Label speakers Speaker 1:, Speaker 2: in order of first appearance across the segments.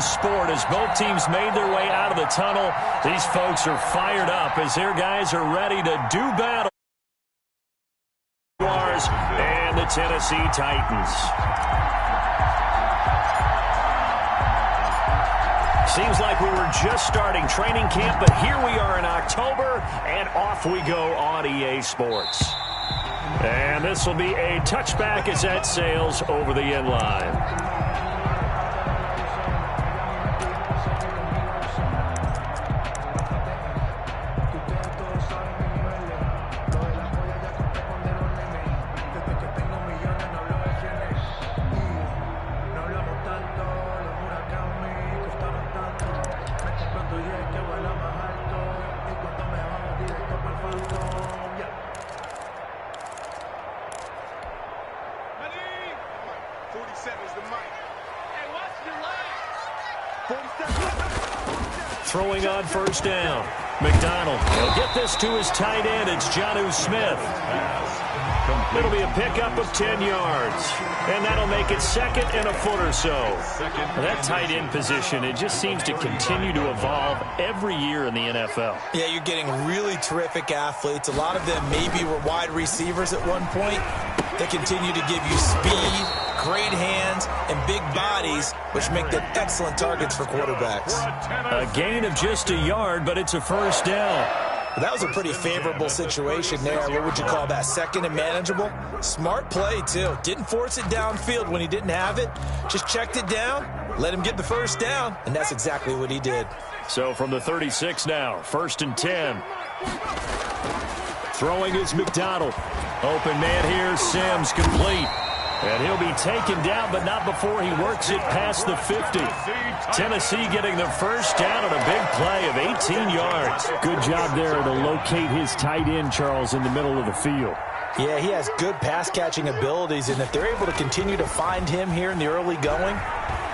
Speaker 1: sport as both teams made their way out of the tunnel. These folks are fired up as their guys are ready to do battle. And the Tennessee Titans. Seems like we were just starting training camp, but here we are in October, and off we go on EA Sports. And this will be a touchback as that sails over the end line. Throwing on first down. McDonald will get this to his tight end. It's Jonnu Smith. It'll be a pickup of 10 yards. And that'll make it second and a foot or so. That tight end position, it just seems to continue to evolve every year in the NFL.
Speaker 2: Yeah, you're getting really terrific athletes. A lot of them maybe were wide receivers at one point. They continue to give you speed, great hands, and big bodies, which make them excellent targets for quarterbacks.
Speaker 1: A gain of just a yard, but it's a first down.
Speaker 2: That was a pretty favorable situation there. What would you call that? Second and manageable? Smart play, too. Didn't force it downfield when he didn't have it. Just checked it down, let him get the first down, and that's exactly what he did.
Speaker 1: So from the 36 now, 1st and 10. Throwing is McDonald. Open man here, Sims complete. And he'll be taken down, but not before he works it past the 50. Tennessee getting the first down on a big play of 18 yards.
Speaker 3: Good job there to locate his tight end, Charles, in the middle of the field.
Speaker 2: Yeah, he has good pass-catching abilities, and if they're able to continue to find him here in the early going,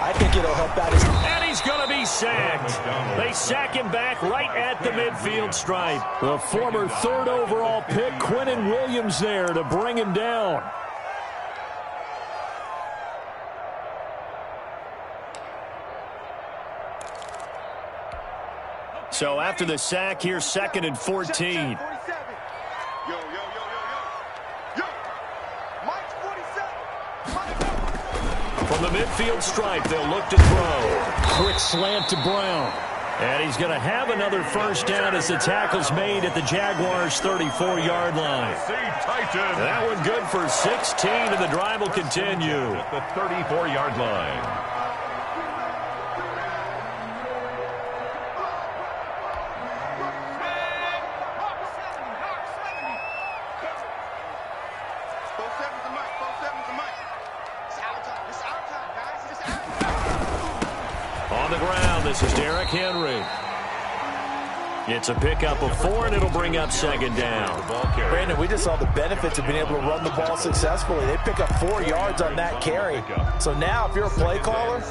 Speaker 2: I think it'll help out his...
Speaker 1: And he's going to be sacked. They sack him back right at the midfield stripe.
Speaker 3: The former 3rd overall pick, Quinnen Williams, there to bring him down.
Speaker 1: So after the sack, here's 2nd and 14. From the midfield stripe, they'll look to throw.
Speaker 3: Quick slant to Brown.
Speaker 1: And he's going to have another first down as the tackle's made at the Jaguars' 34-yard line. That one good for 16, and the drive will continue.
Speaker 4: At the 34-yard line.
Speaker 1: On the ground, this is Derrick Henry. It's a pickup of 4, and it'll bring up 2nd down.
Speaker 2: Brandon, we just saw the benefits of being able to run the ball successfully. They pick up 4 yards on that carry. So now, if you're a play caller,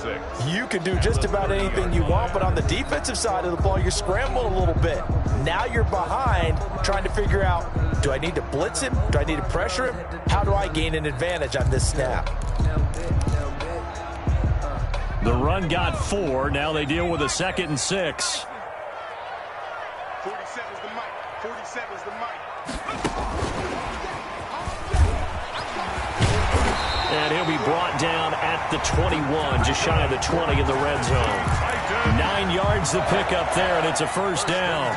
Speaker 2: you can do just about anything you want. But on the defensive side of the ball, you're scrambling a little bit. Now you're behind, trying to figure out, do I need to blitz him? Do I need to pressure him? How do I gain an advantage on this snap?
Speaker 1: The run got 4. Now they deal with a 2nd and 6.
Speaker 5: 47's the mic. 47's the mic.
Speaker 1: And he'll be brought down at the 21, just shy of the 20 in the red zone. 9 yards to pick up there, and it's a first down.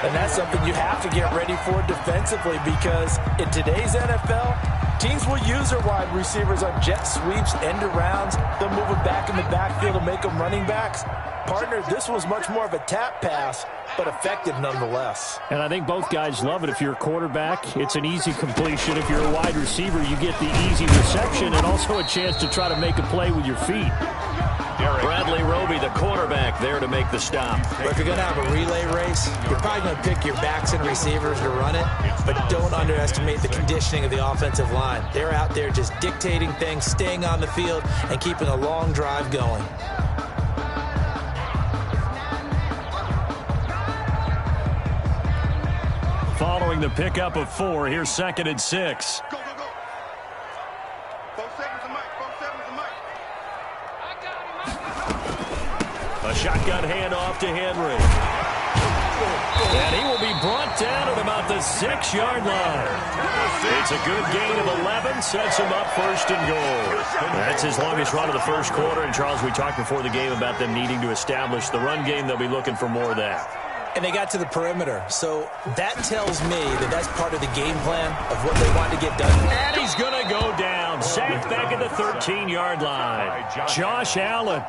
Speaker 2: And that's something you have to get ready for defensively, because in today's NFL, teams will use their wide receivers on jet sweeps, end arounds. They'll move them back in the backfield to make them running backs. Partner, this was much more of a tap pass, but effective nonetheless.
Speaker 3: And I think both guys love it. If you're a quarterback, it's an easy completion. If you're a wide receiver, you get the easy reception and also a chance to try to make a play with your feet.
Speaker 1: Bradley Roby, the quarterback, there to make the stop.
Speaker 2: But if you're going to have a relay race, you're probably going to pick your backs and receivers to run it, but don't underestimate the conditioning of the offensive line. They're out there just dictating things, staying on the field, and keeping a long drive going.
Speaker 1: Following the pickup of 4, here's 2nd and 6.
Speaker 5: Go, go, go. 47's the mic. 47's the mic.
Speaker 1: A shotgun handoff to Henry. And he will be brought down at about the 6-yard line. It's a good gain of 11, sets him up first and goal. That's his longest run of the first quarter. And, Charles, we talked before the game about them needing to establish the run game. They'll be looking for more of that.
Speaker 2: And they got to the perimeter. So that tells me that that's part of the game plan of what they want to get done.
Speaker 1: And he's going to go down. Sacked back at the 13-yard line. Josh Allen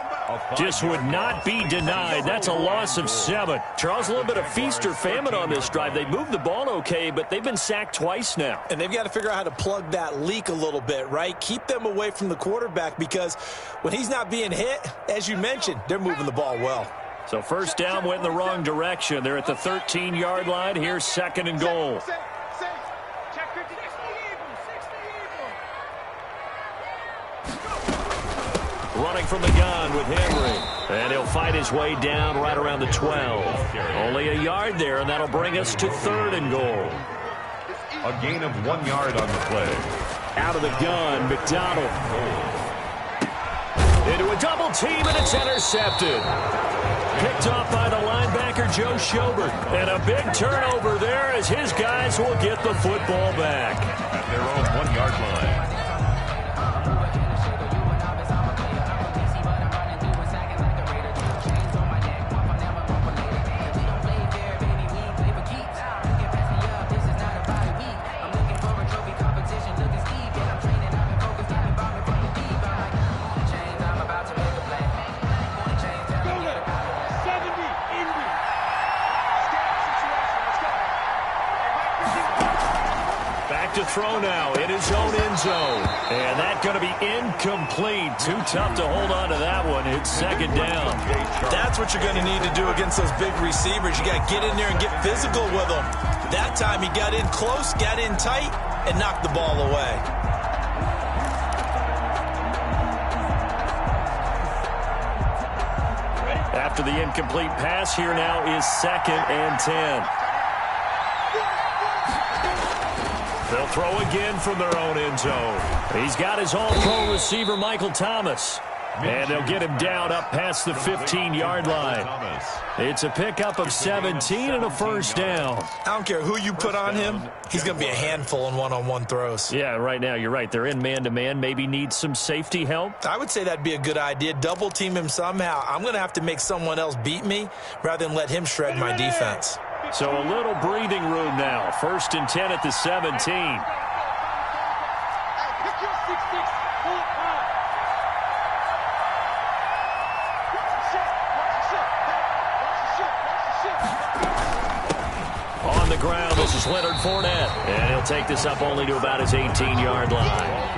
Speaker 1: just would not be denied. That's a loss of 7. Charles, a little bit of feast or famine on this drive. They moved the ball okay, but they've been sacked twice now.
Speaker 2: And they've got to figure out how to plug that leak a little bit, right? Keep them away from the quarterback because when he's not being hit, as you mentioned, they're moving the ball well.
Speaker 1: So first down went in the wrong direction. They're at the 13-yard line. Here's second and goal. Running from the gun with Henry. And he'll fight his way down right around the 12. Only a yard there, and that'll bring us to third and goal.
Speaker 4: A gain of 1 yard on the play.
Speaker 1: Out of the gun, McDonald. Into a double team, and it's intercepted. Picked off by the linebacker, Joe Schobert. And a big turnover there as his guys will get the football back.
Speaker 4: At their own 1 yard line.
Speaker 1: To throw now in his own end zone. And that's going to be incomplete. Too tough to hold on to that one. It's second down.
Speaker 2: That's what you're going to need to do against those big receivers. You got to get in there and get physical with them. That time he got in close, got in tight, and knocked the ball away.
Speaker 1: After the incomplete pass, here now is second and 10. They'll throw again from their own end zone. He's got his all-pro receiver, Michael Thomas. And they'll get him down up past the 15-yard line. It's a pickup of 17 and a first down.
Speaker 2: I don't care who you put on him. He's going to be a handful in one-on-one throws.
Speaker 1: Yeah, right now, you're right. They're in man-to-man. Maybe need some safety help.
Speaker 2: I would say that'd be a good idea. Double team him somehow. I'm going to have to make someone else beat me rather than let him shred my defense.
Speaker 1: So a little breathing room now. First and 10 at the 17. On the ground, this is Leonard Fournette. And he'll take this up only to about his 18-yard line.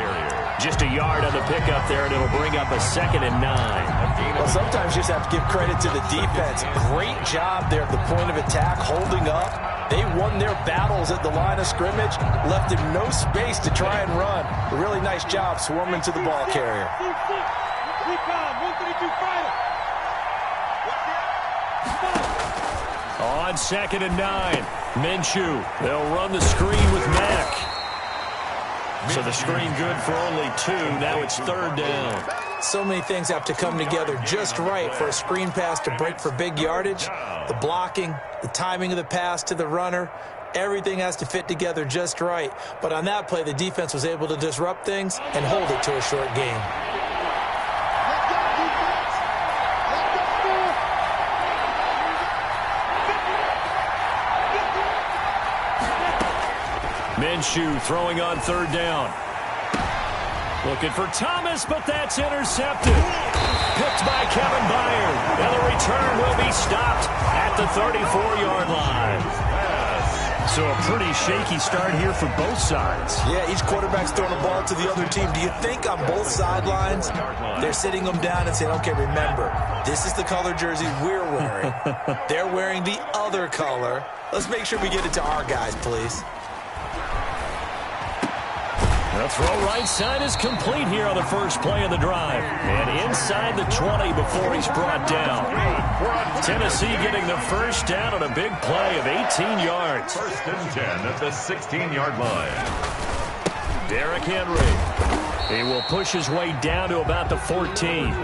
Speaker 1: Just a yard on the pickup there, and it'll bring up a 2nd and 9.
Speaker 2: Well, sometimes you just have to give credit to the defense. Great job there at the point of attack, holding up. They won their battles at the line of scrimmage, left him no space to try and run. A really nice job swarming to the ball carrier.
Speaker 1: On 2nd and 9, Minshew. They'll run the screen with Mack. So the screen good for only 2. Now it's third down.
Speaker 2: So many things have to come together just right for a screen pass to break for big yardage. The blocking, the timing of the pass to the runner, everything has to fit together just right. But on that play, the defense was able to disrupt things and hold it to a short game.
Speaker 1: Minshew throwing on third down. Looking for Thomas, but that's intercepted. Picked by Kevin Byard. And the return will be stopped at the 34-yard line. So a pretty shaky start here for both sides.
Speaker 2: Yeah, each quarterback's throwing the ball to the other team. Do you think on both sidelines they're sitting them down and saying, okay, remember, this is the color jersey we're wearing. They're wearing the other color. Let's make sure we get it to our guys, please.
Speaker 1: The throw right side is complete here on the first play of the drive. And inside the 20 before he's brought down. Tennessee getting the first down on a big play of 18 yards.
Speaker 4: First and 10 at the 16-yard line.
Speaker 1: Derrick Henry.
Speaker 3: He will push his way down to about the 14.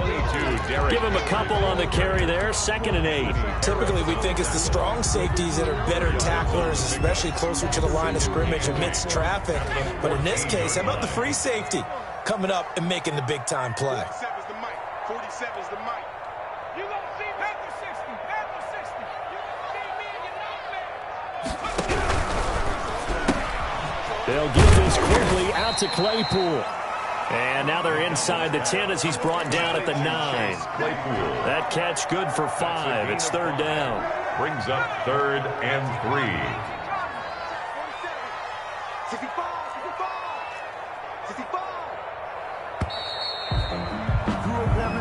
Speaker 3: Give him a couple on the carry there, 2nd and 8.
Speaker 2: Typically, we think it's the strong safeties that are better tacklers, especially closer to the line of scrimmage amidst traffic. But in this case, how about the free safety coming up and making the big-time play?
Speaker 5: 47 is the mic. 47 is the mic. You gonna see me at the 60. At the 60. You gonna see me and you're not there.
Speaker 3: They'll get this quickly out to Claypool. And now they're inside the 10 as he's brought down at the 9. That catch good for 5. It's 3rd down.
Speaker 4: Brings up 3rd and 3.
Speaker 5: 65.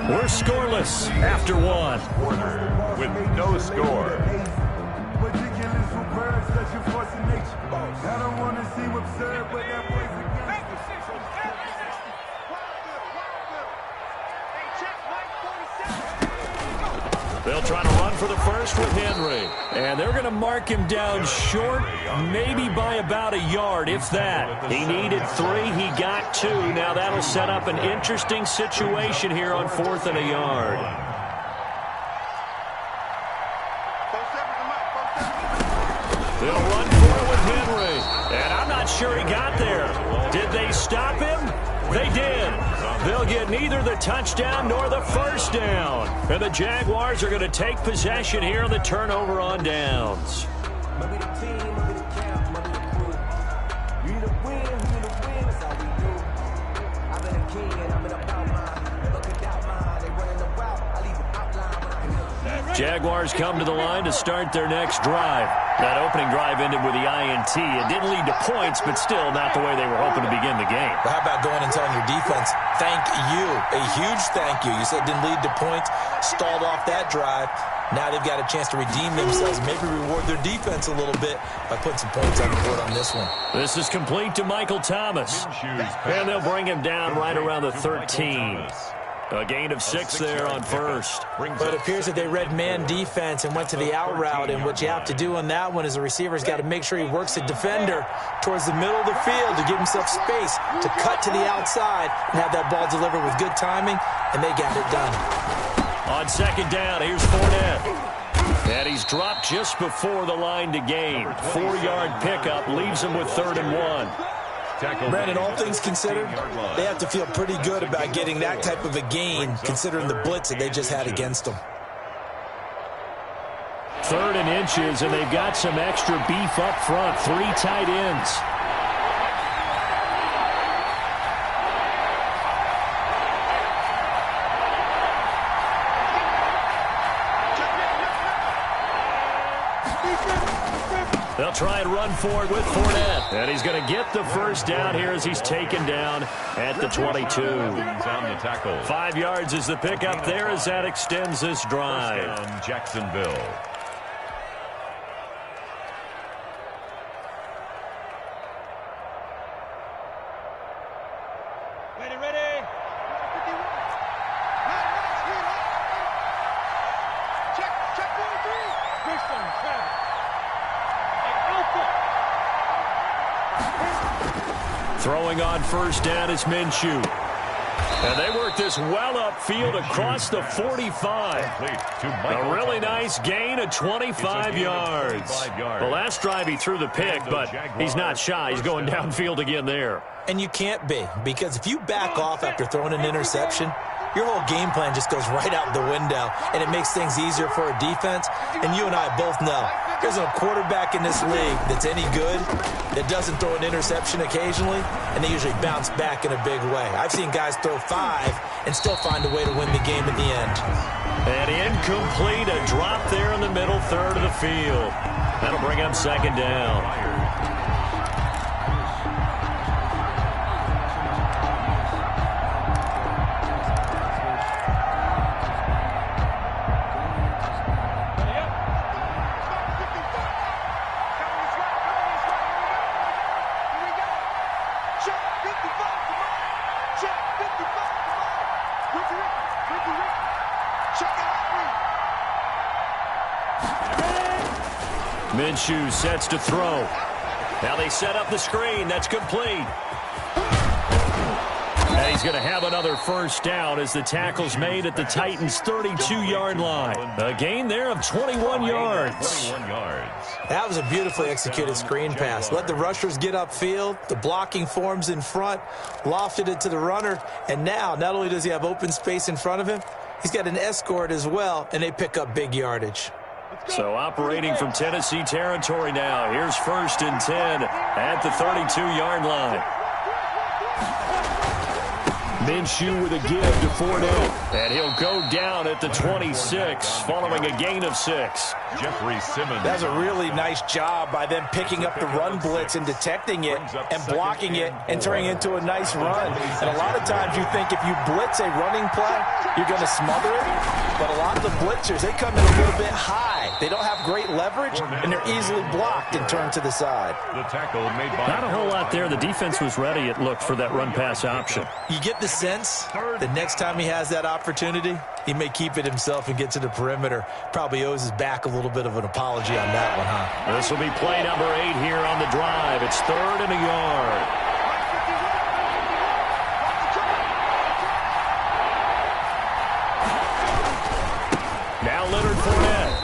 Speaker 3: We're scoreless after 1.
Speaker 4: Quarter with no score.
Speaker 3: They'll try to run for the first with Henry. And they're going to mark him down short, maybe by about a yard, if that. He needed 3. He got 2. Now that'll set up an interesting situation here on 4th and a yard. They'll run for it with Henry. And I'm not sure he got there. Did they stop him? They did. They'll get neither the touchdown nor the first down. And the Jaguars are going to take possession here on the turnover on downs. Jaguars come to the line to start their next drive. That opening drive ended with the INT. It didn't lead to points, but still not the way they were hoping to begin the game.
Speaker 2: But how about going and telling your defense, thank you, a huge thank you. You said it didn't lead to points, stalled off that drive. Now they've got a chance to redeem themselves, maybe reward their defense a little bit by putting some points on the board on this one.
Speaker 3: This is complete to Michael Thomas. And they'll bring him down right around the 13. A gain of 6 there on first.
Speaker 2: But it appears that they read man defense and went to the out route, and what you have to do on that one is the receiver's got to make sure he works the defender towards the middle of the field to give himself space to cut to the outside and have that ball delivered with good timing, and they got it done.
Speaker 3: On 2nd down, here's Fournette. And he's dropped just before the line to gain. 4-yard pickup leaves him with 3rd and 1.
Speaker 2: Brandon, all things considered, they have to feel pretty good about getting that type of a gain, considering the blitz that they just had against them.
Speaker 3: 3rd and inches, and they've got some extra beef up front. 3 tight ends. They'll try and run for it with Fournette. And he's going to get the first down here as he's taken down at the 22.
Speaker 4: On the tackle.
Speaker 3: 5 yards is the pickup there as that extends this drive.
Speaker 4: First down, Jacksonville.
Speaker 5: Ready. Check 43. Christian, Travis.
Speaker 3: Throwing on first down is Minshew. And they work this well upfield across the 45. A really nice gain of 25 yards. The last drive he threw the pick, but he's not shy. He's going downfield again there.
Speaker 2: And you can't be, because if you back off after throwing an interception, your whole game plan just goes right out the window, and it makes things easier for a defense. And you and I both know there's no quarterback in this league that's any good that doesn't throw an interception occasionally, and they usually bounce back in a big way. I've seen guys throw 5 and still find a way to win the game in the end.
Speaker 3: And incomplete, a drop there in the middle third of the field. That'll bring up 2nd down. Minshew sets to throw. Now they set up the screen. That's complete.
Speaker 1: And he's going to have another first down as the tackle's made at the Titans' 32-yard line. A gain there of 21 yards.
Speaker 4: 21 yards.
Speaker 2: That was a beautifully executed screen pass. Let the rushers get upfield. The blocking forms in front. Lofted it to the runner. And now, not only does he have open space in front of him, he's got an escort as well, and they pick up big yardage.
Speaker 1: So operating from Tennessee territory now. Here's 1st and 10 at the 32-yard line. Minshew with a give to Fournette. And he'll go down at the 26 following a gain of 6.
Speaker 4: Jeffrey Simmons.
Speaker 2: That's a really nice job by them picking up the run blitz and detecting it and blocking it and turning it into a nice run. And a lot of times you think if you blitz a running play, you're going to smother it. But a lot of the blitzers, they come in a little bit high. They don't have great leverage, and they're easily blocked and turned to the side.
Speaker 4: The tackle made by
Speaker 1: Not a whole lot there. The defense was ready, it looked, for that run-pass option.
Speaker 2: You get the sense the next time he has that opportunity, he may keep it himself and get to the perimeter. Probably owes his back a little bit of an apology on that one, huh?
Speaker 1: This will be play number 8 here on the drive. It's 3rd and a yard. Now Leonard Fournette.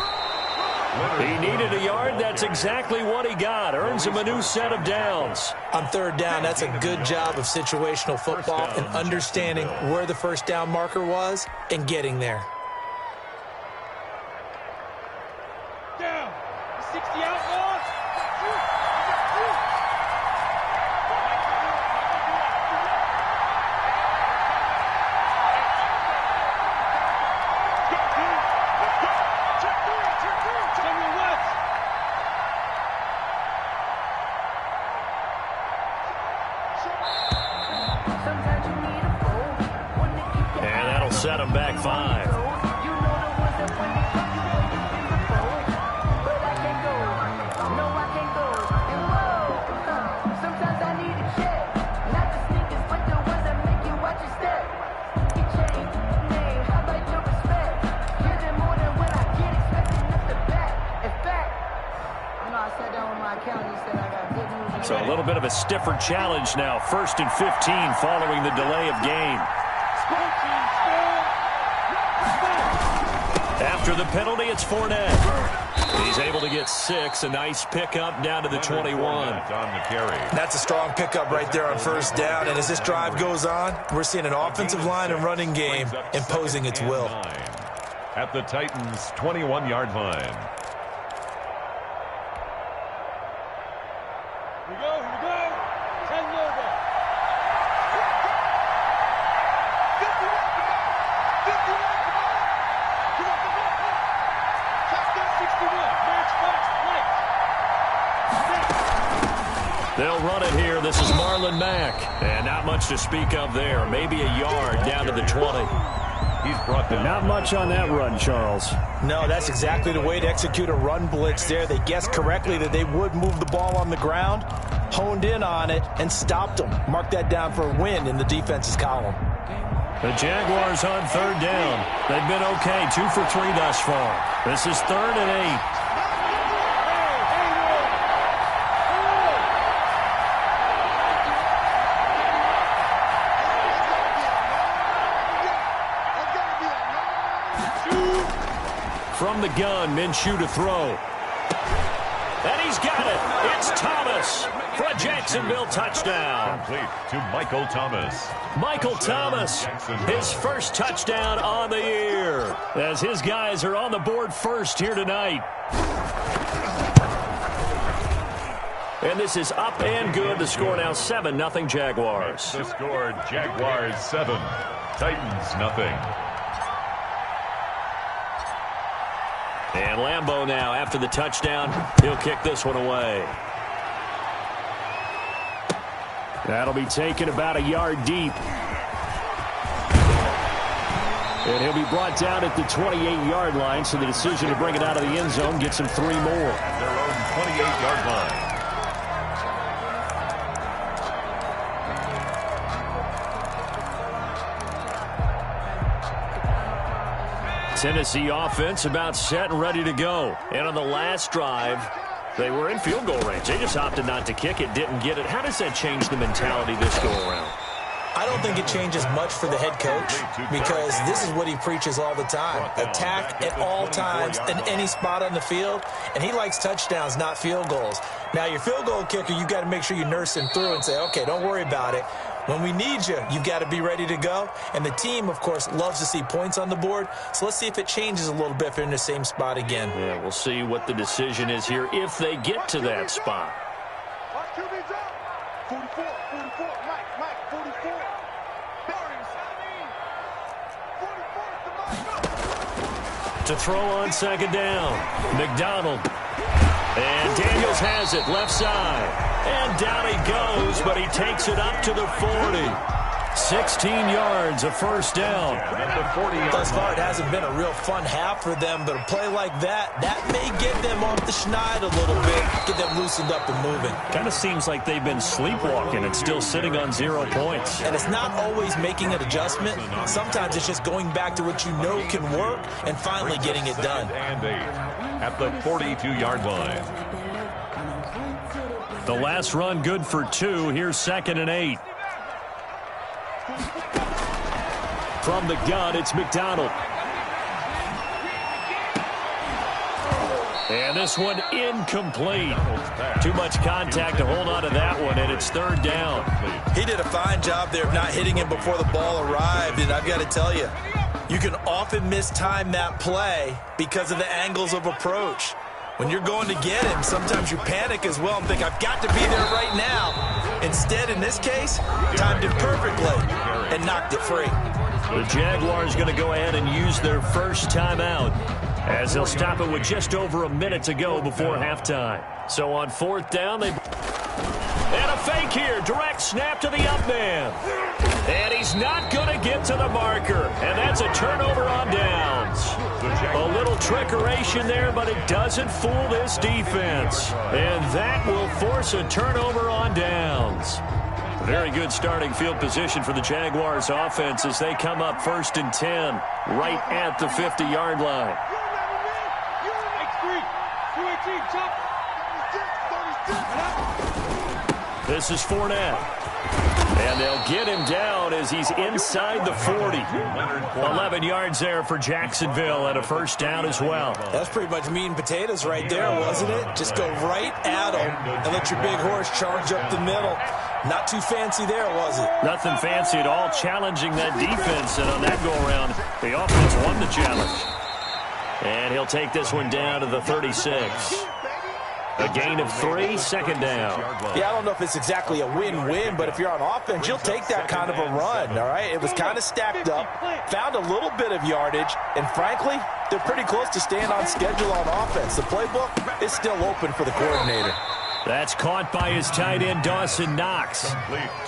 Speaker 1: He needed a yard. That's exactly what he got. Earns him a new set of downs.
Speaker 2: On 3rd down, that's a good job of situational football and understanding where the first down marker was and getting there.
Speaker 5: Down. 60 out, Lord.
Speaker 1: And that'll set him back 5. So a little bit of a stiffer challenge now. 1st and 15 following the delay of game. After the penalty, it's Fournette. He's able to get 6. A nice pickup down to the 21.
Speaker 4: On the carry.
Speaker 2: That's a strong pickup right there on 1st down. And as this drive goes on, we're seeing an offensive line and running game imposing its will.
Speaker 4: At the Titans' 21-yard line.
Speaker 5: Here we go. 10 more back. 51.
Speaker 1: They'll run it here. This is Marlon Mack. And not much to speak of there. Maybe a yard down to the 20.
Speaker 4: He's brought down.
Speaker 1: Not much on that run, Charles.
Speaker 2: No, that's exactly the way to execute a run blitz there. They guessed correctly that they would move the ball on the ground, honed in on it, and stopped them. Mark that down for a win in the defense's column.
Speaker 1: The Jaguars on 3rd down. They've been okay, 2 for 3 thus far. This is 3rd and 8. From the gun, Minshew to throw. And he's got it. It's Thomas for a Jacksonville touchdown.
Speaker 4: Complete to Michael Thomas.
Speaker 1: Michael Thomas, his first touchdown on the year, as his guys are on the board first here tonight. And this is up and good. The score now 7-0 Jaguars.
Speaker 4: The score, Jaguars 7, Titans nothing.
Speaker 1: And Lambeau now, after the touchdown, he'll kick this one away. That'll be taken about a yard deep. And he'll be brought down at the 28-yard line, so the decision to bring it out of the end zone gets him 3 more.
Speaker 4: Their own 28-yard line.
Speaker 1: Tennessee offense about set and ready to go. And on the last drive, they were in field goal range. They just opted not to kick it, didn't get it. How does that change the mentality this go around?
Speaker 2: I don't think it changes much for the head coach because this is what he preaches all the time. Attack at all times in any spot on the field, and he likes touchdowns, not field goals. Now, your field goal kicker, you got to make sure you nurse him through and say, okay, don't worry about it. When we need you, you've got to be ready to go. And the team, of course, loves to see points on the board. So let's see if it changes a little bit if they're in the same spot again.
Speaker 1: Yeah, we'll see what the decision is here if they get to that spot.
Speaker 5: 44, 44, Mike, 44.
Speaker 1: To throw on second down, McDonald. And Daniels has it, left side. And down he goes, but he takes it up to the 40. 16 yards, a first down.
Speaker 2: Thus far, it hasn't been a real fun half for them, but a play like that may get them off the schneid a little bit, get them loosened up and moving.
Speaker 1: Kind of seems like they've been sleepwalking and still sitting on 0 points.
Speaker 2: And it's not always making an adjustment. Sometimes it's just going back to what you know can work and finally getting it done.
Speaker 4: And 8 at the 42-yard line.
Speaker 1: The last run good for 2. Here's 2nd and 8. From the gun, it's McDonald. And this one incomplete. Too much contact to hold on to that one, and it's 3rd down.
Speaker 2: He did a fine job there of not hitting him before the ball arrived, and I've got to tell you, you can often mistime that play because of the angles of approach. When you're going to get him, sometimes you panic as well and think, I've got to be there right now. Instead, in this case, timed it perfectly and knocked it free.
Speaker 1: The Jaguars going to go ahead and use their first timeout as they'll stop it with just over a minute to go before halftime. So on 4th down, they... And a fake here. Direct snap to the up man. And he's not going to get to the marker. And that's a turnover on downs. A little trickeration there, but it doesn't fool this defense. And that will force a turnover on downs. Very good starting field position for the Jaguars offense as they come up 1st and 10 right at the 50-yard line. This is Fournette. And they'll get him down as he's inside the 40. 11 yards there for Jacksonville and a first down as well.
Speaker 2: That's pretty much meat and potatoes right there, wasn't it? Just go right at him and let your big horse charge up the middle. Not too fancy there, was it?
Speaker 1: Nothing fancy at all, challenging that defense. And on that go-around, the offense won the challenge. And he'll take this one down to the 36. A gain of 3, 2nd down.
Speaker 2: Yeah, I don't know if it's exactly a win-win, but if you're on offense, you'll take that kind of a run, all right? It was kind of stacked up, found a little bit of yardage, and frankly, they're pretty close to staying on schedule on offense. The playbook is still open for the coordinator.
Speaker 1: That's caught by his tight end, Dawson Knox.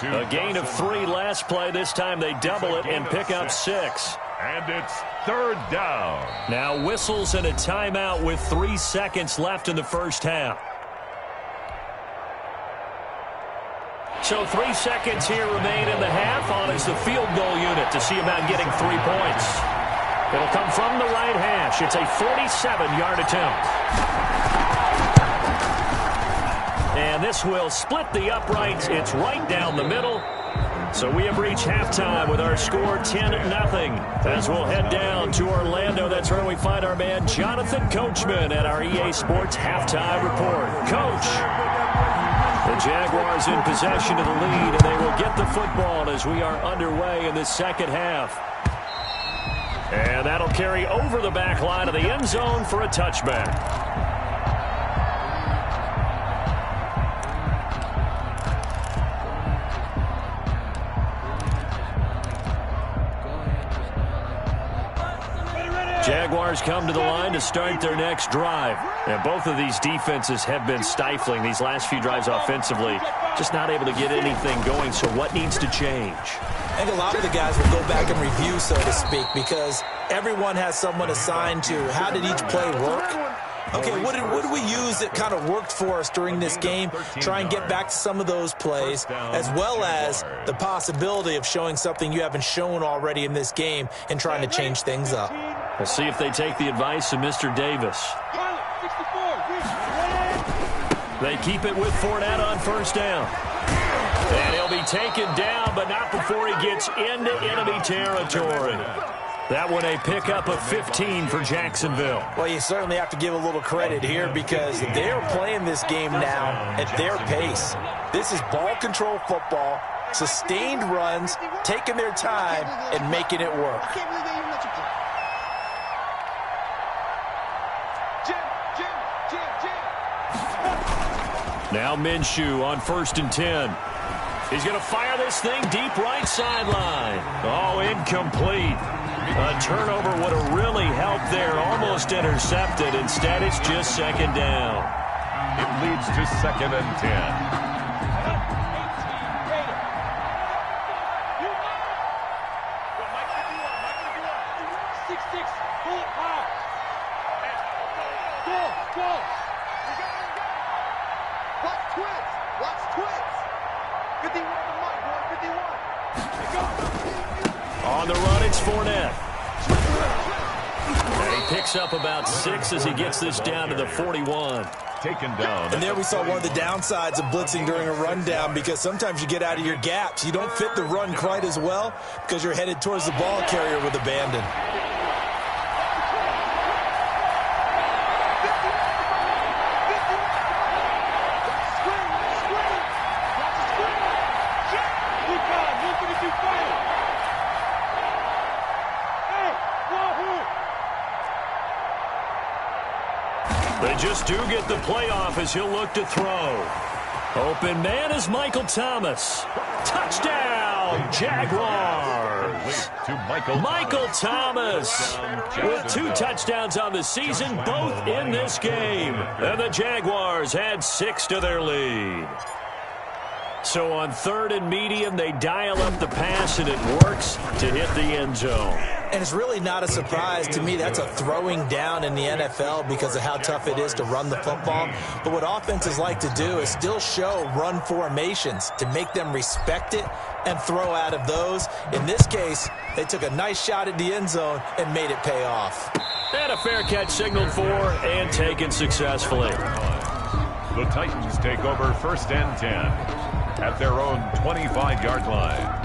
Speaker 1: A gain of 3 last play. This time they double it and pick up 6.
Speaker 4: And it's 3rd down.
Speaker 1: Now whistles and a timeout with 3 seconds left in the first half. So 3 seconds here remain in the half. On is the field goal unit to see about getting 3 points. It'll come from the right hash. It's a 47-yard attempt. And this will split the uprights. It's right down the middle. So we have reached halftime with our score 10-0 as we'll head down to Orlando. That's where we find our man Jonathan Coachman at our EA Sports Halftime Report. Coach, the Jaguars in possession of the lead, and they will get the football as we are underway in the second half. And that'll carry over the back line of the end zone for a touchback. Jaguars come to the line to start their next drive. And both of these defenses have been stifling these last few drives offensively. Just not able to get anything going, so what needs to change?
Speaker 2: I think a lot of the guys will go back and review, so to speak, because everyone has someone assigned to how did each play work. Okay, what did we use that kind of worked for us during this game? Try and get back to some of those plays, as well as the possibility of showing something you haven't shown already in this game and trying to change things up.
Speaker 1: We'll see if they take the advice of Mr. Davis. They keep it with Fournette on first down. And he'll be taken down, but not before he gets into enemy territory. That one a pickup of 15 for Jacksonville.
Speaker 2: Well, you certainly have to give a little credit here because they're playing this game now at their pace. This is ball control football, sustained runs, taking their time, and making it work.
Speaker 1: Now Minshew on 1st and 10. He's going to fire this thing deep right sideline. Oh, incomplete. A turnover would have really helped there. Almost intercepted. Instead, it's just 2nd down.
Speaker 4: It leads to 2nd and 10.
Speaker 1: On the run, it's Fournette. And he picks up about 6 as he gets this down to the 41.
Speaker 4: Taken down.
Speaker 2: And there we saw one of the downsides of blitzing during a rundown because sometimes you get out of your gaps. You don't fit the run quite as well because you're headed towards the ball carrier with abandon.
Speaker 1: They just do get the playoff as he'll look to throw. Open man is Michael Thomas. Touchdown, Jaguars. Michael Thomas with 2 touchdowns on the season, both in this game. And the Jaguars add 6 to their lead. So on 3rd and medium, they dial up the pass, and it works to hit the end zone.
Speaker 2: And it's really not a surprise to me. That's a throwing down in the NFL because of how tough it is to run the football. But what offenses like to do is still show run formations to make them respect it and throw out of those. In this case, they took a nice shot at the end zone and made it pay off.
Speaker 1: And a fair catch signaled for and taken successfully.
Speaker 4: The Titans take over 1st and 10 at their own 25-yard line.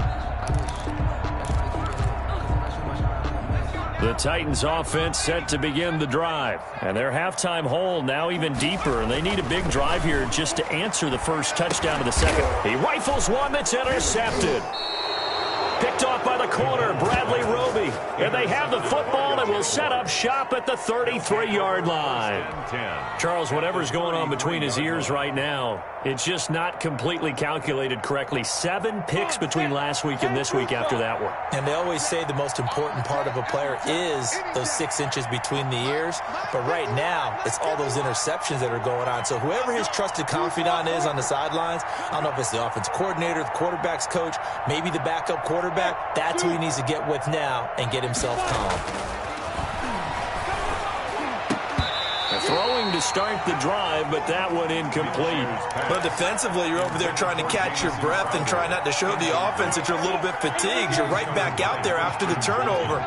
Speaker 1: The Titans offense set to begin the drive. And their halftime hole now even deeper. And they need a big drive here just to answer the first touchdown of the second. He rifles one that's intercepted. Picked off by the corner, Bradley Roby. And they have the football and will set up shop at the 33-yard line. Charles, whatever's going on between his ears right now, it's just not completely calculated correctly. 7 picks between last week and this week after that one.
Speaker 2: And they always say the most important part of a player is those 6 inches between the ears. But right now, it's all those interceptions that are going on. So whoever his trusted confidant is on the sidelines, I don't know if it's the offense coordinator, the quarterback's coach, maybe the backup quarterback, that's who he needs to get with now and get himself calm.
Speaker 1: Throwing to start the drive, but that one incomplete.
Speaker 2: But defensively, you're over there trying to catch your breath and try not to show the offense that you're a little bit fatigued. You're right back out there after the turnover.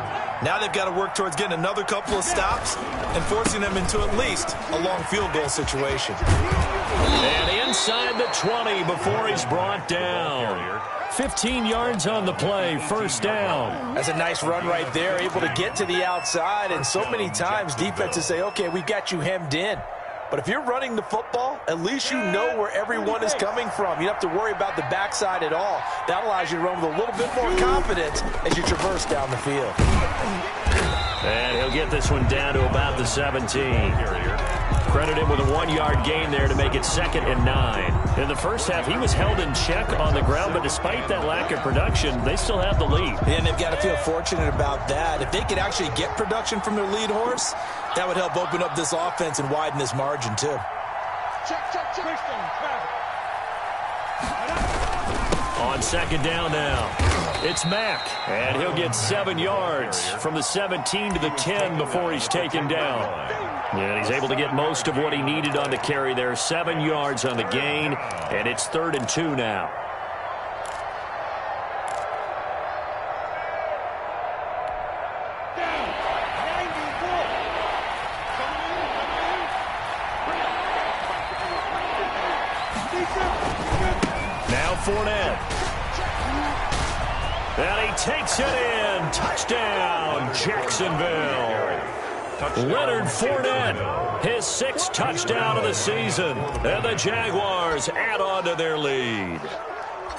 Speaker 2: Now they've got to work towards getting another couple of stops and forcing them into at least a long field goal situation.
Speaker 1: And inside the 20 before he's brought down. 15 yards on the play, 1st down.
Speaker 2: That's a nice run right there, able to get to the outside. And so many times defenses say, okay, we've got you hemmed in. But if you're running the football, at least you know where everyone is coming from. You don't have to worry about the backside at all. That allows you to run with a little bit more confidence as you traverse down the field.
Speaker 1: And he'll get this one down to about the 17. Credit him with a 1-yard gain there to make it 2nd and 9. In the first half, he was held in check on the ground, but despite that lack of production, they still have the lead.
Speaker 2: And they've got to feel fortunate about that. If they could actually get production from their lead horse, that would help open up this offense and widen this margin, too.
Speaker 1: On 2nd down now, it's Mack, and he'll get 7 yards from the 17 to the 10 before he's taken down. And he's able to get most of what he needed on the carry there. 7 yards on the gain, and it's 3rd and 2 now. Now Fournette. And he takes it in. Touchdown, Jacksonville. Leonard Fournette, his 6th touchdown of the season. And the Jaguars add on to their lead.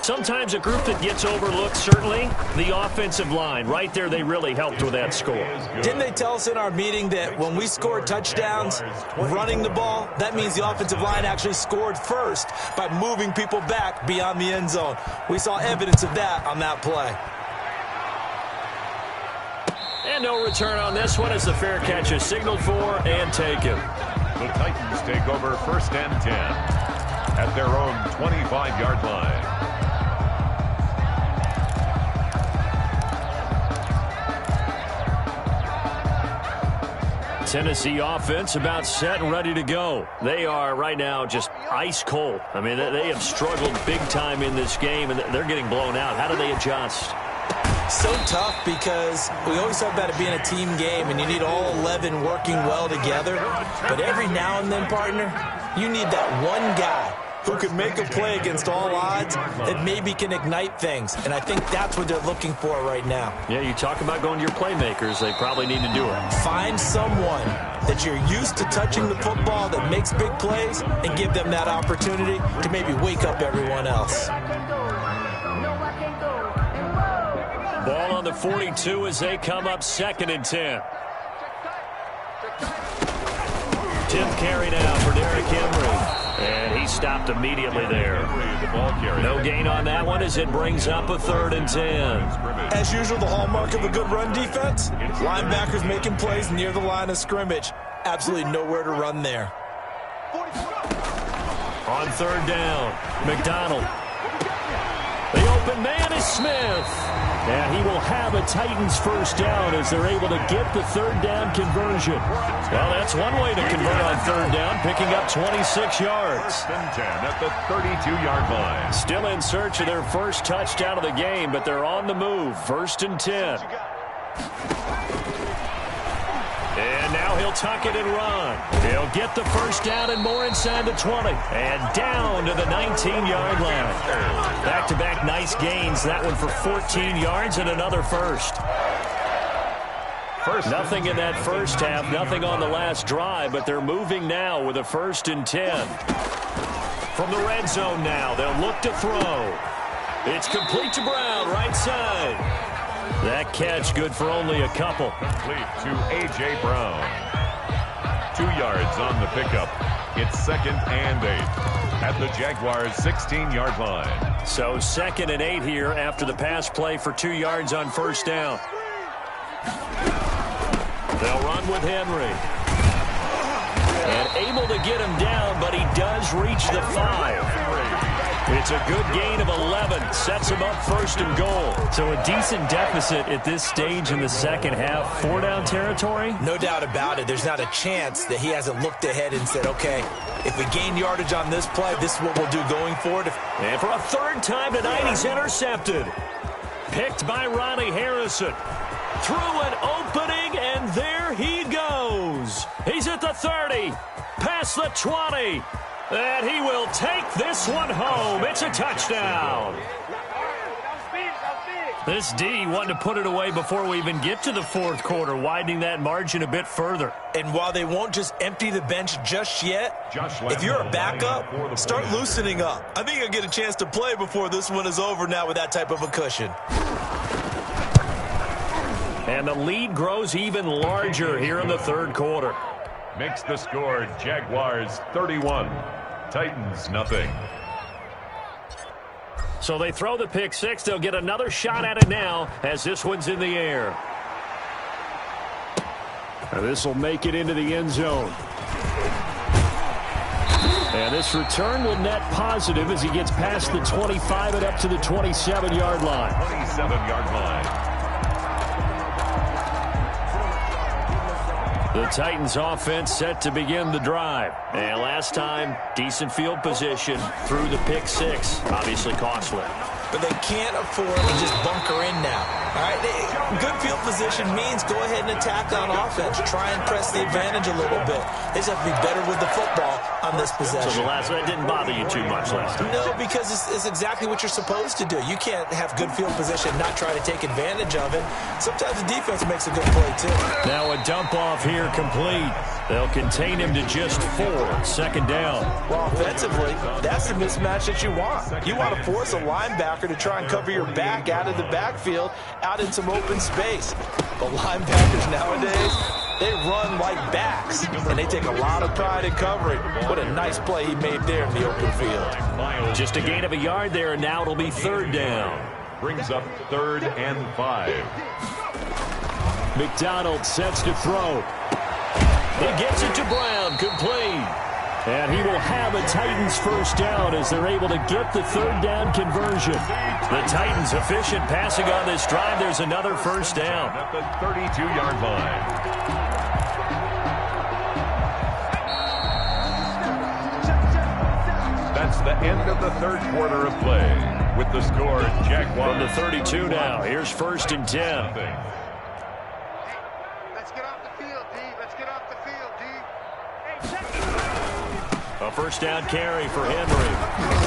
Speaker 1: Sometimes a group that gets overlooked, certainly, the offensive line. Right there, they really helped with that score.
Speaker 2: Didn't they tell us in our meeting that when we scored touchdowns running the ball, that means the offensive line actually scored first by moving people back beyond the end zone? We saw evidence of that on that play.
Speaker 1: And no return on this one as the fair catch is signaled for and taken.
Speaker 4: The Titans take over 1st and 10 at their own 25-yard line.
Speaker 1: Tennessee offense about set and ready to go. They are right now just ice cold. I mean, they have struggled big time in this game, and they're getting blown out. How do they adjust?
Speaker 2: So tough because we always talk about it being a team game, and you need all 11 working well together. But every now and then, partner, you need that one guy who can make a play against all odds that maybe can ignite things. And I think that's what they're looking for right now.
Speaker 1: Yeah, you talk about going to your playmakers. They probably need to do it.
Speaker 2: Find someone that you're used to touching the football that makes big plays and give them that opportunity to maybe wake up everyone else.
Speaker 1: Ball on the 42 as they come up 2nd and 10. 10th carry now for Derrick Henry. And he stopped immediately there. No gain on that one as it brings up a 3rd and 10.
Speaker 2: As usual, the hallmark of a good run defense, linebackers making plays near the line of scrimmage. Absolutely nowhere to run there.
Speaker 1: On 3rd down, McDonald. The open man is Smith. And he will have a Titans 1st down as they're able to get the 3rd down conversion. Well, that's one way to convert on 3rd down, picking up 26 yards.
Speaker 4: 1st and 10 at the 32-yard line.
Speaker 1: Still in search of their first touchdown of the game, but they're on the move. 1st and 10. And now he'll tuck it and run. He'll get the 1st down and more inside the 20. And down to the 19-yard line. Back-to-back nice gains. That one for 14 yards and another first. Nothing in that first half, nothing on the last drive, but they're moving now with a 1st and 10. From the red zone now, they'll look to throw. It's complete to Brown, right side. That catch good for only a couple.
Speaker 4: Complete to A.J. Brown. 2 yards on the pickup. It's 2nd and 8 at the Jaguars' 16-yard line.
Speaker 1: So 2nd and 8 here after the pass play for 2 yards on 1st down. They'll run with Henry. And able to get him down, but he does reach the 5. It's a good gain of 11. Sets him up 1st and goal.
Speaker 3: So a decent deficit at this stage in the second half. 4-down territory?
Speaker 2: No doubt about it. There's not a chance that he hasn't looked ahead and said, okay, if we gain yardage on this play, this is what we'll do going forward.
Speaker 1: And for a 3rd time tonight, he's intercepted. Picked by Ronnie Harrison. Through an opening, and there he goes. He's at the 30. Past the 20. And he will take this one home. It's a touchdown.
Speaker 3: This D wanted to put it away before we even get to the 4th quarter, widening that margin a bit further.
Speaker 2: And while they won't just empty the bench just yet, if you're a backup, start loosening up. I think you'll get a chance to play before this one is over now with that type of a cushion.
Speaker 1: And the lead grows even larger here in the 3rd quarter.
Speaker 4: Makes the score Jaguars 31, Titans nothing.
Speaker 1: So they throw the pick 6. They'll get another shot at it now as this one's in the air. This will make it into the end zone. And this return will net positive as he gets past the 25 and up to the 27-yard line.
Speaker 4: 27-yard line.
Speaker 1: The Titans offense set to begin the drive. And last time, decent field position through the pick 6. Obviously costly.
Speaker 2: but they can't afford to just bunker in now. All right, good field position means go ahead and attack on offense. Try and press the advantage a little bit. They just have to be better with the football on this possession.
Speaker 1: So the last one didn't bother you too much last time?
Speaker 2: No, because it's exactly what you're supposed to do. You can't have good field position and not try to take advantage of it. Sometimes the defense makes a good play, too.
Speaker 1: Now a dump off here complete. They'll contain him to just 4. Second down.
Speaker 2: Well, offensively, that's the mismatch that you want. You want to force a linebacker to try and cover your back out of the backfield, out in some open space. But linebackers nowadays, they run like backs, and they take a lot of pride in covering. What a nice play he made there in the open field.
Speaker 1: Just a gain of a yard there, and now it'll be 3rd down.
Speaker 4: Brings up 3rd and 5.
Speaker 1: McDonald sets to throw. He gets it to Brown, complete. And he will have a Titans first down as they're able to get the 3rd down conversion. The Titans efficient passing on this drive. There's another first down.
Speaker 4: At the 32-yard line. That's the end of the 3rd quarter of play. With the score, Jaguars.
Speaker 1: From the 32 now. Here's 1st and 10.
Speaker 5: Let's get off the field, D. Let's get off the field, D.
Speaker 1: A first down carry for Henry.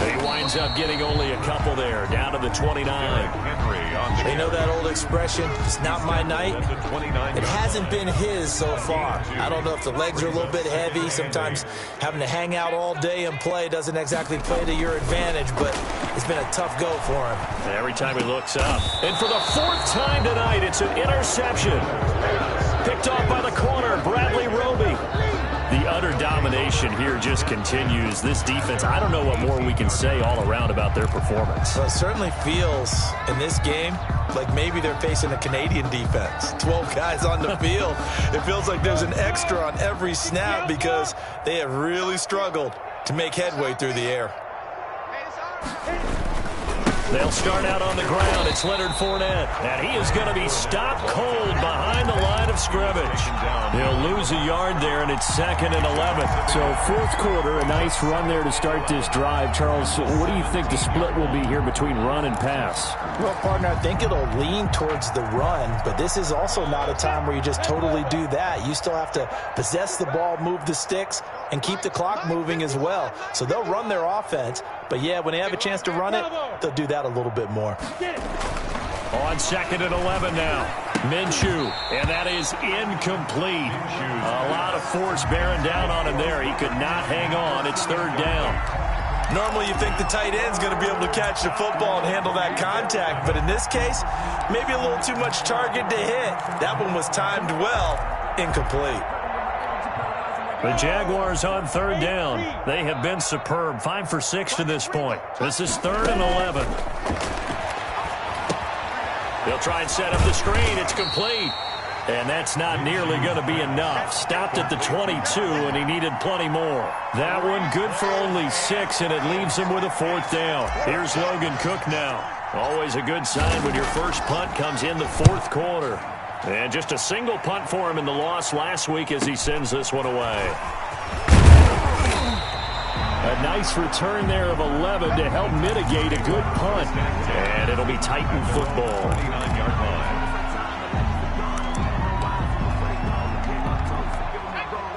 Speaker 1: He winds up getting only a couple there, down to the 29.
Speaker 2: They know that old expression, it's not my night. It hasn't been his so far. I don't know if the legs are a little bit heavy. Sometimes having to hang out all day and play doesn't exactly play to your advantage, but it's been a tough go for him.
Speaker 1: Every time he looks up. And for the 4th time tonight, it's an interception. Picked off by the corner, Bradley Roby. The utter domination here just continues. This defense, I don't know what more we can say all around about their performance.
Speaker 2: Well, it certainly feels in this game like maybe they're facing a Canadian defense. 12 guys on the field. It feels like there's an extra on every snap because they have really struggled to make headway through the air.
Speaker 1: They'll start out on the ground. It's Leonard Fournette, and he is going to be stopped cold behind the line of scrimmage. He'll lose a yard there, and it's 2nd and 11.
Speaker 3: So 4th quarter, a nice run there to start this drive. Charles, what do you think the split will be here between run and pass?
Speaker 2: Well, partner, I think it'll lean towards the run, but this is also not a time where you just totally do that. You still have to possess the ball, move the sticks, and keep the clock moving as well. So they'll run their offense, but yeah, when they have a chance to run it, they'll do that a little bit more.
Speaker 1: On 2nd and 11 now. Minshew, and that is incomplete. A lot of force bearing down on him there. He could not hang on. It's 3rd down.
Speaker 2: Normally you think the tight end's going to be able to catch the football and handle that contact, but in this case, maybe a little too much target to hit. That one was timed well, incomplete.
Speaker 1: The Jaguars on 3rd down. They have been superb. 5 for 6 to this point. This is 3rd and 11. They'll try and set up the screen. It's complete. And that's not nearly going to be enough. Stopped at the 22, and he needed plenty more. That one good for only 6, and it leaves him with a 4th down. Here's Logan Cook now. Always a good sign when your first punt comes in the 4th quarter. And just a single punt for him in the loss last week as he sends this one away. A nice return there of 11 to help mitigate a good punt. And it'll be Titan football.
Speaker 4: 29-yard line.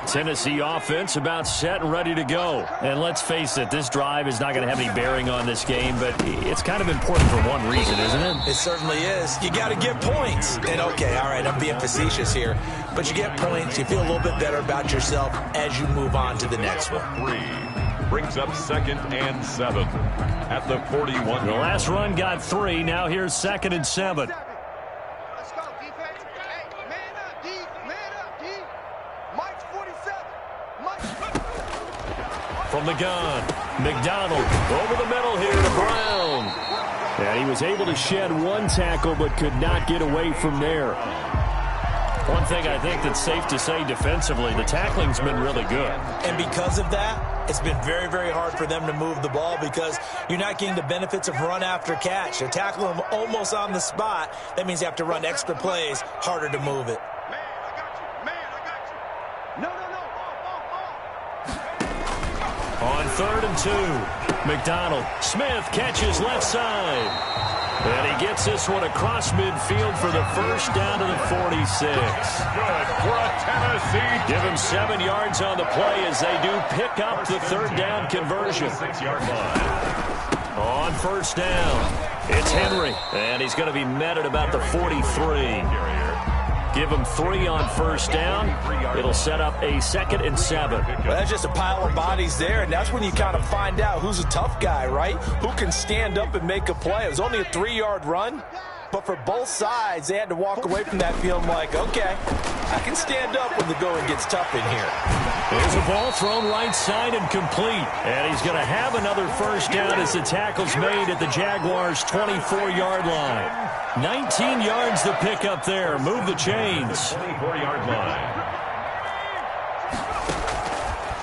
Speaker 1: Tennessee offense about set and ready to go. And let's face it, this drive is not going to have any bearing on this game, but it's kind of important for one reason, isn't it?
Speaker 2: It certainly is. You got to get points. And okay, all right, I'm being facetious here, but you get points, you feel a little bit better about yourself as you move on to the next one.
Speaker 4: 3 brings up 2nd and 7 at the 41.
Speaker 1: The last run got 3. Now here's 2nd and 7.
Speaker 5: Let's go, defense. Hey, man up, D. Man up, D. Mike's 47. Mike.
Speaker 1: From the gun, McDonald over the middle here to Brown. And he was able to shed one tackle but could not get away from there. One thing I think that's safe to say defensively, the tackling's been really good.
Speaker 2: And because of that, it's been very, very hard for them to move the ball because you're not getting the benefits of run after catch. They're tackling them almost on the spot. That means you have to run extra plays, harder to move it.
Speaker 5: Man, I got you. Man, I got you. No.
Speaker 1: On 3rd and 2. McDonald. Smith catches left side. And he gets this one across midfield for the first down to the 46.
Speaker 4: Good for a Tennessee.
Speaker 1: Give him 7 yards on the play as they do pick up the third down conversion.
Speaker 4: 6-yard line.
Speaker 1: On first down, it's Henry. And he's going to be met at about the 43. Give him 3 on first down. It'll set up a 2nd and 7.
Speaker 2: Well, that's just a pile of bodies there, and that's when you kind of find out who's a tough guy, right? Who can stand up and make a play. It was only a 3-yard run, but for both sides, they had to walk away from that feeling like, okay, I can stand up when the going gets tough in here.
Speaker 1: There's a ball thrown right side and complete. And he's going to have another first down as the tackle's made at the Jaguars' 24-yard line. 19 yards to pick up there. Move the chains.
Speaker 4: 24-yard line.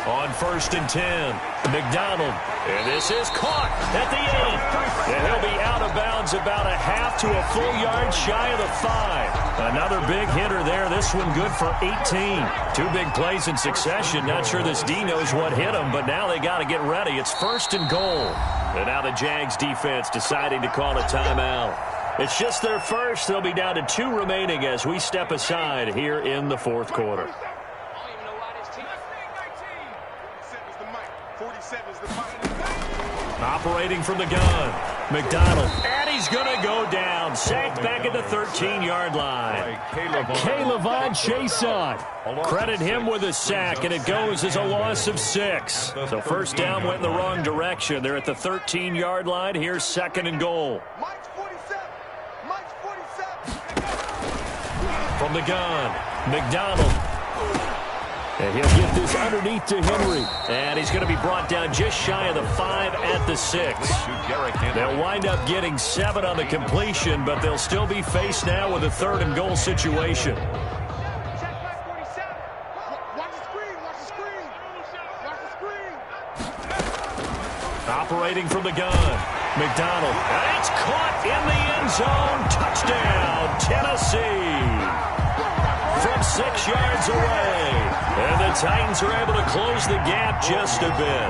Speaker 1: On first and 10, McDonald. And this is caught at the 8. And he'll be out of bounds about a half to a full yard shy of the 5. Another big hitter there. This one good for 18. 2 big plays in succession. Not sure this D knows what hit him, but now they got to get ready. It's first and goal. And now the Jags defense deciding to call a timeout. It's just their first. They'll be down to 2 remaining as we step aside here in the fourth quarter. Operating from the gun, McDonald, and he's going to go down. Sacked back at the 13-yard line. K'Lavon Chaisson. Credit him with a sack, and it goes as a loss of 6. So first down went in the wrong direction. They're at the 13-yard line. Here's 2nd and goal. From the gun, McDonald. And he'll get this underneath to Henry. And he's going to be brought down just shy of the 5 at the 6. They'll wind up getting 7 on the completion, but they'll still be faced now with a 3rd and goal situation. Operating from the gun, McDonald. And it's caught in the end zone. Touchdown, Tennessee. From 6 yards away. And the Titans are able to close the gap just a bit.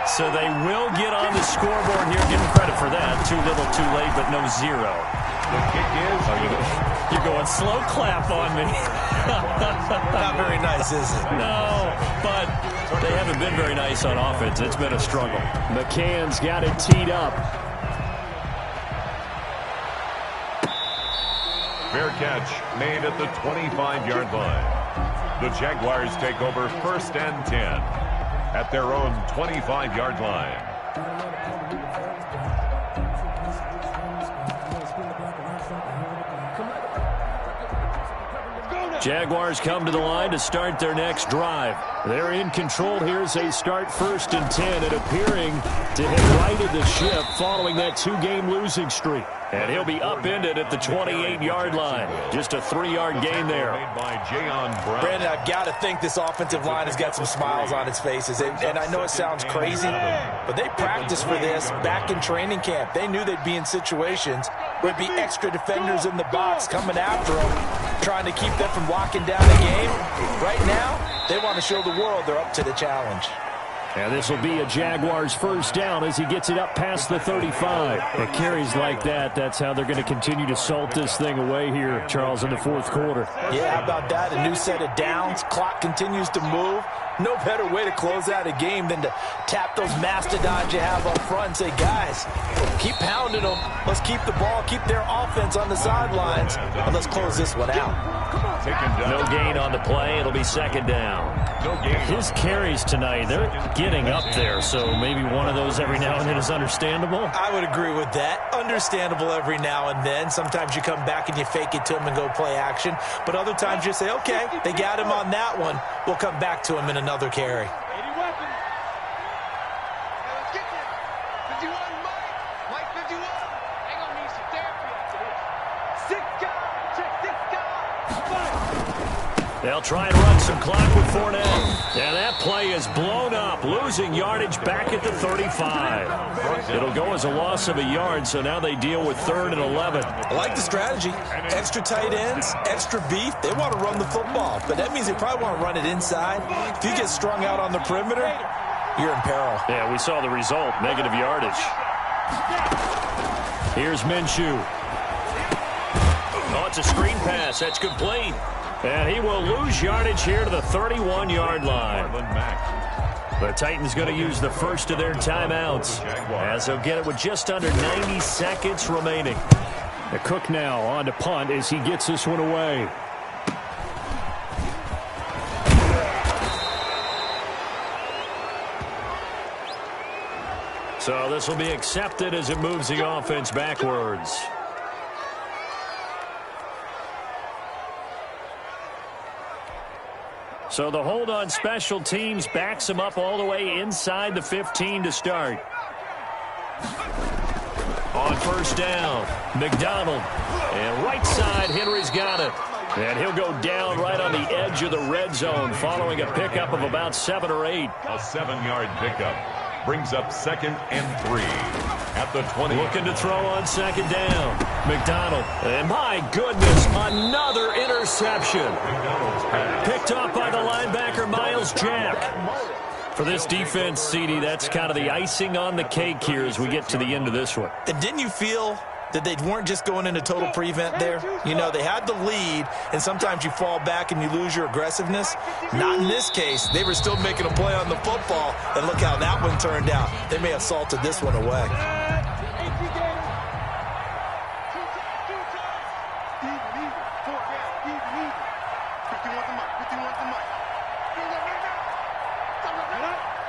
Speaker 1: So they will get on the scoreboard here. Give them credit for that. Too little, too late, but no 0.
Speaker 4: The kick is.
Speaker 1: You're going slow clap on me.
Speaker 2: Not very nice, is it?
Speaker 1: No, but they haven't been very nice on offense. It's been a struggle. McCann's got it teed up.
Speaker 4: Fair catch made at the 25-yard line. The Jaguars take over 1st and 10 at their own 25-yard line.
Speaker 1: Jaguars come to the line to start their next drive. They're in control here as they start 1st and 10 and appearing to have righted the ship following that 2-game losing streak. And he'll be upended at the 28-yard line. Just a 3-yard gain there.
Speaker 2: Brandon, I've got to think this offensive line has got some smiles on its faces. And I know it sounds crazy, but they practiced for this back in training camp. They knew they'd be in situations where it'd be extra defenders in the box coming after them, trying to keep them from locking down the game. Right now, they want to show the world they're up to the challenge.
Speaker 1: And this will be a Jaguars first down as he gets it up past the 35. It carries like that. That's how they're going to continue to salt this thing away here, Charles, in the fourth quarter.
Speaker 2: Yeah, how about that? A new set of downs. Clock continues to move. No better way to close out a game than to tap those mastodons you have up front and say, guys, keep pounding them. Let's keep the ball, keep their offense on the sidelines, and let's close this one out.
Speaker 1: No gain on the play. It'll be 2nd down. His carries tonight, they're getting up there, so maybe one of those every now and then is understandable.
Speaker 2: I would agree with that. Understandable every now and then. Sometimes you come back and you fake it to him and go play action, but other times you say, okay, they got him on that one. We'll come back to him in another carry.
Speaker 1: They'll try and run some clock with Fournette. And that play is blown up, losing yardage back at the 35. It'll go as a loss of a yard, so now they deal with 3rd and 11.
Speaker 2: I like the strategy. Extra tight ends, extra beef. They want to run the football, but that means they probably want to run it inside. If you get strung out on the perimeter, you're in peril.
Speaker 1: Yeah, we saw the result, negative yardage. Here's Minshew. Oh, it's a screen pass. That's complete. And he will lose yardage here to the 31-yard line. The Titans going to use the first of their timeouts, as they'll get it with just under 90 seconds remaining.
Speaker 3: The Cook now on to punt as he gets this one away.
Speaker 1: So this will be accepted as it moves the offense backwards. So the hold on special teams backs him up all the way inside the 15 to start. On first down, McDonald. And right side, Henry's got it. And he'll go down right on the edge of the red zone following a pickup of about 7 or 8.
Speaker 4: A 7-yard pickup brings up 2nd and 3 at the 20.
Speaker 1: Looking to throw on 2nd down. McDonald. And my goodness, another interception. Picked off by the linebacker, Miles Jack. For this defense, CD, that's kind of the icing on the cake here as we get to the end of this one.
Speaker 2: And didn't you feel that they weren't just going into total prevent there? You know, they had the lead, and sometimes you fall back and you lose your aggressiveness. Not in this case. They were still making a play on the football, and look how that one turned out. They may have salted this one away.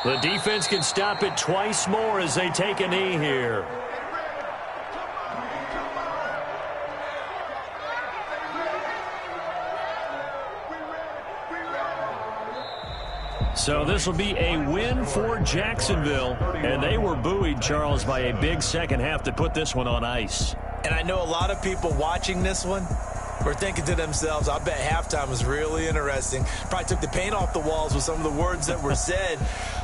Speaker 1: The defense can stop it twice more as they take a knee here. So this will be a win for Jacksonville, and they were buoyed, Charles, by a big second half to put this one on ice.
Speaker 2: And I know a lot of people watching this one were thinking to themselves, I bet halftime was really interesting. Probably took the paint off the walls with some of the words that were said.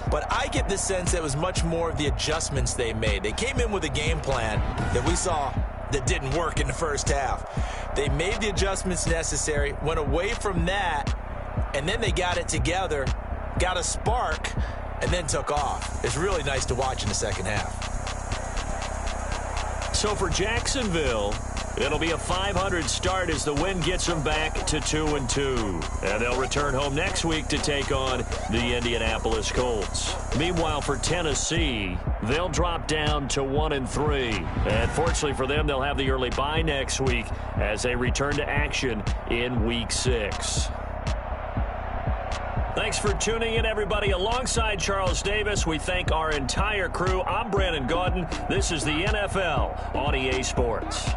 Speaker 2: But I get the sense that it was much more of the adjustments they made. They came in with a game plan that we saw that didn't work in the first half. They made the adjustments necessary, went away from that, and then they got it together, got a spark, and then took off. It's really nice to watch in the second half.
Speaker 1: So for Jacksonville, it'll be a .500 start as the win gets them back to 2-2. And they'll return home next week to take on the Indianapolis Colts. Meanwhile, for Tennessee, they'll drop down to 1-3. And fortunately for them, they'll have the early bye next week as they return to action in Week 6. Thanks for tuning in, everybody. Alongside Charles Davis, we thank our entire crew. I'm Brandon Gaudin. This is the NFL on EA Sports.